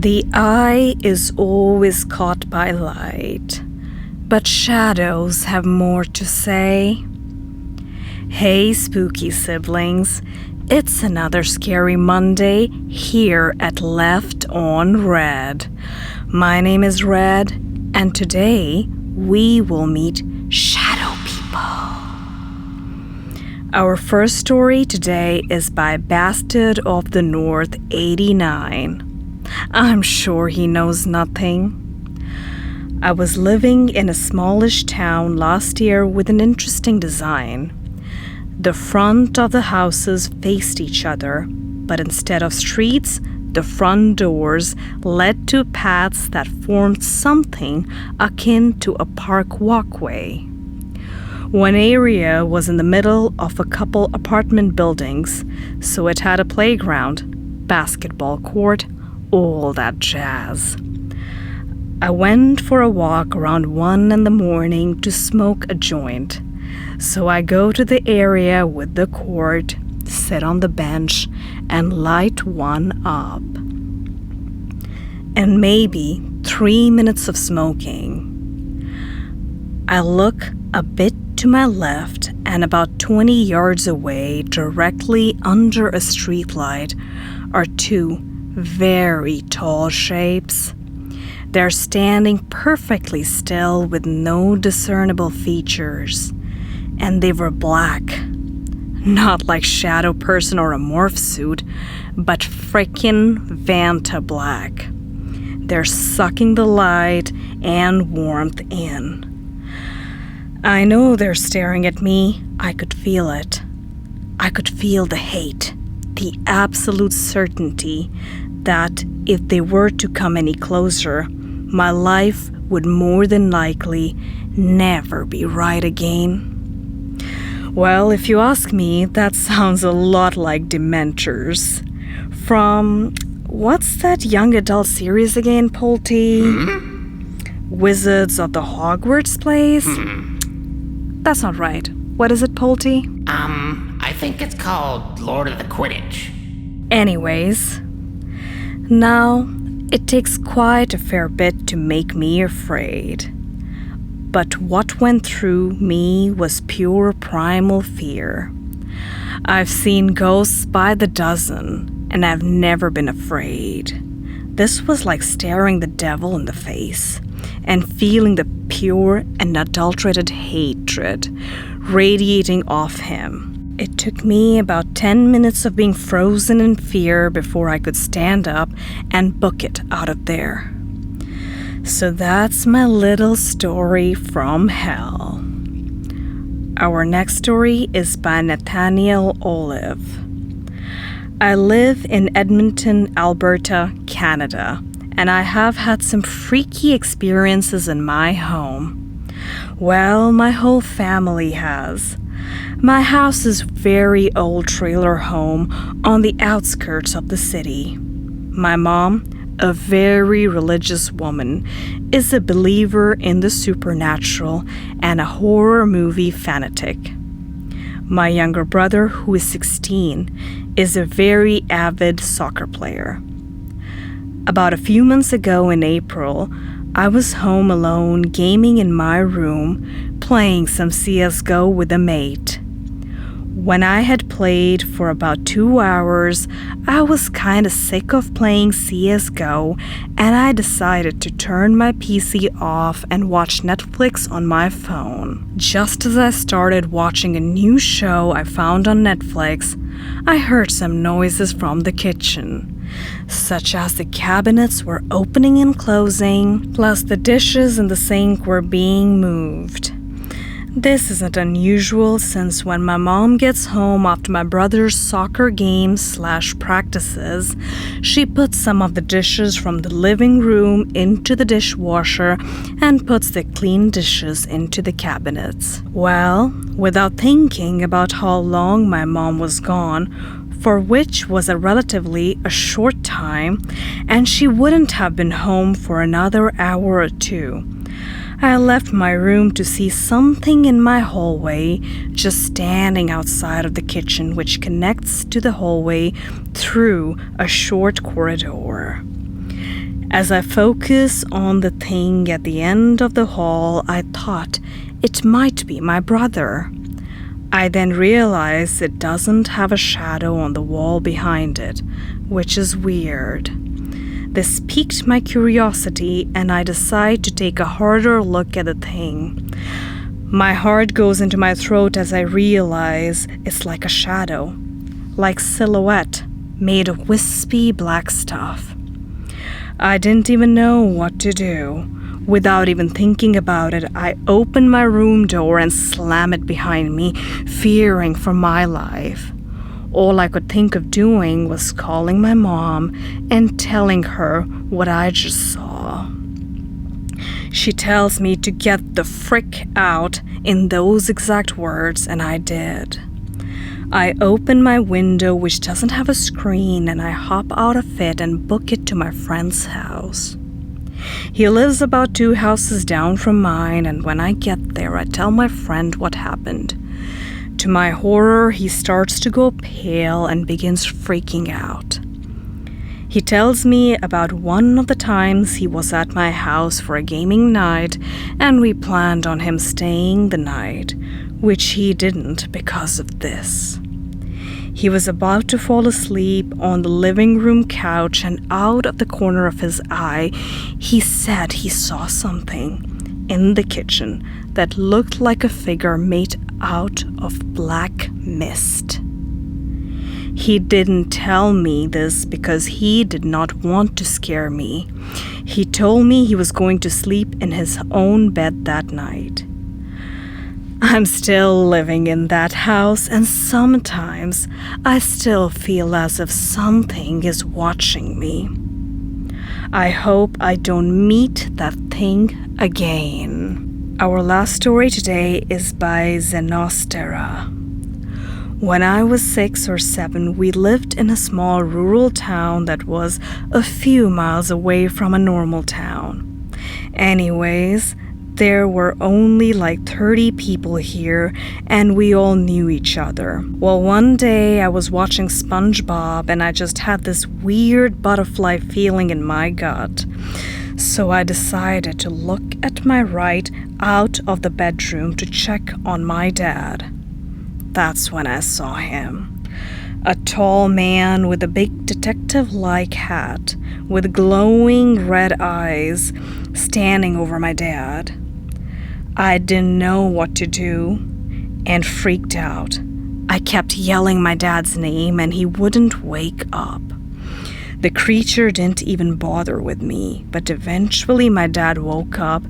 The eye is always caught by light, but shadows have more to say. Hey, spooky siblings, it's another scary Monday here at Left on Red. My name is Red, and today we will meet shadow people. Our first story today is by Bastard of the North 89. I'm sure he knows nothing. I was living in a smallish town last year with an interesting design. The front of the houses faced each other, but instead of streets, the front doors led to paths that formed something akin to a park walkway. One area was in the middle of a couple apartment buildings, so it had a playground, basketball court, all that jazz. I went for a walk around 1 a.m. to smoke a joint. So I go to the area with the court, sit on the bench, and light one up. And maybe 3 minutes of smoking. I look a bit to my left, and about 20 yards away, directly under a streetlight, are two very tall shapes. They're standing perfectly still with no discernible features. And they were black. Not like Shadow Person or a morph suit, but frickin' Vanta black. They're sucking the light and warmth in. I know they're staring at me. I could feel it. I could feel the hate, the absolute certainty that if they were to come any closer, my life would more than likely never be right again. Well, if you ask me, that sounds a lot like Dementors. From, what's that young adult series again, Polty? Wizards of the Hogwarts place? That's not right. What is it, Polty? I think it's called Lord of the Quidditch. Anyways, now, it takes quite a fair bit to make me afraid. But what went through me was pure primal fear. I've seen ghosts by the dozen, and I've never been afraid. This was like staring the devil in the face and feeling the pure and unadulterated hatred radiating off him. It took me about 10 minutes of being frozen in fear before I could stand up and book it out of there. So that's my little story from hell. Our next story is by Nathaniel Olive. I live in Edmonton, Alberta, Canada, and I have had some freaky experiences in my home. Well, my whole family has. My house is a very old trailer home on the outskirts of the city. My mom, a very religious woman, is a believer in the supernatural and a horror movie fanatic. My younger brother, who is 16, is a very avid soccer player. About a few months ago in April, I was home alone gaming in my room, playing some CSGO with a mate. When I had played for about 2 hours, I was kinda sick of playing CSGO, and I decided to turn my PC off and watch Netflix on my phone. Just as I started watching a new show I found on Netflix, I heard some noises from the kitchen, such as the cabinets were opening and closing, plus the dishes in the sink were being moved. This isn't unusual since when my mom gets home after my brother's soccer games/practices, she puts some of the dishes from the living room into the dishwasher and puts the clean dishes into the cabinets. Well, without thinking about how long my mom was gone, for which was a relatively short time, and she wouldn't have been home for another hour or two, I left my room to see something in my hallway just standing outside of the kitchen, which connects to the hallway through a short corridor. As I focus on the thing at the end of the hall, I thought it might be my brother. I then realize it doesn't have a shadow on the wall behind it, which is weird. This piqued my curiosity, and I decide to take a harder look at the thing. My heart goes into my throat as I realize it's like a shadow, like silhouette, made of wispy black stuff. I didn't even know what to do. Without even thinking about it, I open my room door and slam it behind me, fearing for my life. All I could think of doing was calling my mom and telling her what I just saw. She tells me to get the frick out in those exact words, and I did. I open my window, which doesn't have a screen, and I hop out of it and book it to my friend's house. He lives about 2 houses down from mine, and when I get there, I tell my friend what happened. To my horror, he starts to go pale and begins freaking out. He tells me about one of the times he was at my house for a gaming night, and we planned on him staying the night, which he didn't because of this. He was about to fall asleep on the living room couch, and out of the corner of his eye, he said he saw something in the kitchen that looked like a figure made out of black mist. He didn't tell me this because he did not want to scare me. He told me he was going to sleep in his own bed that night. I'm still living in that house, and sometimes I still feel as if something is watching me. I hope I don't meet that thing again. Our last story today is by Zenostera. When I was 6 or 7, we lived in a small rural town that was a few miles away from a normal town. Anyways, there were only like 30 people here, and we all knew each other. Well, one day I was watching SpongeBob, and I just had this weird butterfly feeling in my gut. So I decided to look at my right out of the bedroom to check on my dad. That's when I saw him. A tall man with a big detective-like hat, with glowing red eyes, standing over my dad. I didn't know what to do and freaked out. I kept yelling my dad's name, and he wouldn't wake up. The creature didn't even bother with me, but eventually my dad woke up,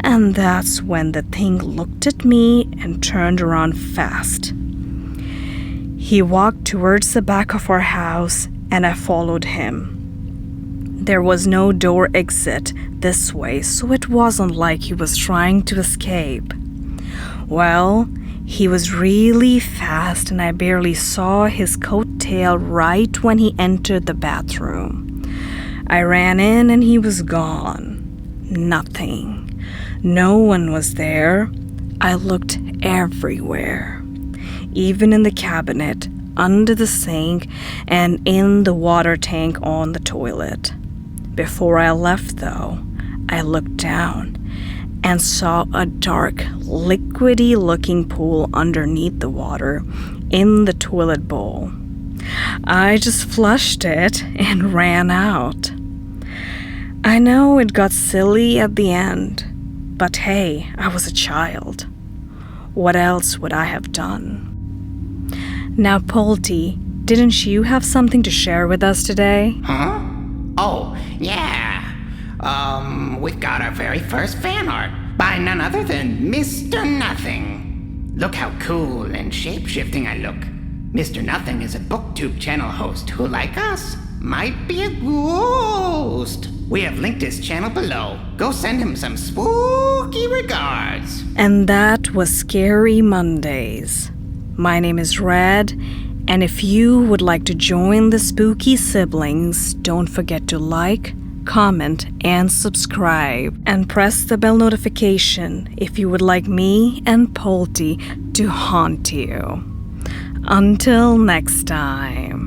and that's when the thing looked at me and turned around fast. He walked towards the back of our house, and I followed him. There was no door exit this way, so it wasn't like he was trying to escape. Well, he was really fast, and I barely saw his coattail right when he entered the bathroom. I ran in, and he was gone. Nothing. No one was there. I looked everywhere, even in the cabinet, under the sink, and in the water tank on the toilet. Before I left, though, I looked down and saw a dark, liquidy-looking pool underneath the water in the toilet bowl. I just flushed it and ran out. I know it got silly at the end, but hey, I was a child. What else would I have done? Now, Polty, didn't you have something to share with us today? Huh? Oh, yeah. We've got our very first fan art by none other than Mr. Nothing. Look how cool and shape-shifting I look. Mr. Nothing is a Booktube channel host who, like us, might be a ghost. We have linked his channel below. Go send him some spooky regards. And that was Scary Mondays. My name is Red, and if you would like to join the spooky siblings, don't forget to like, comment, and subscribe. And press the bell notification if you would like me and Polty to haunt you. Until next time.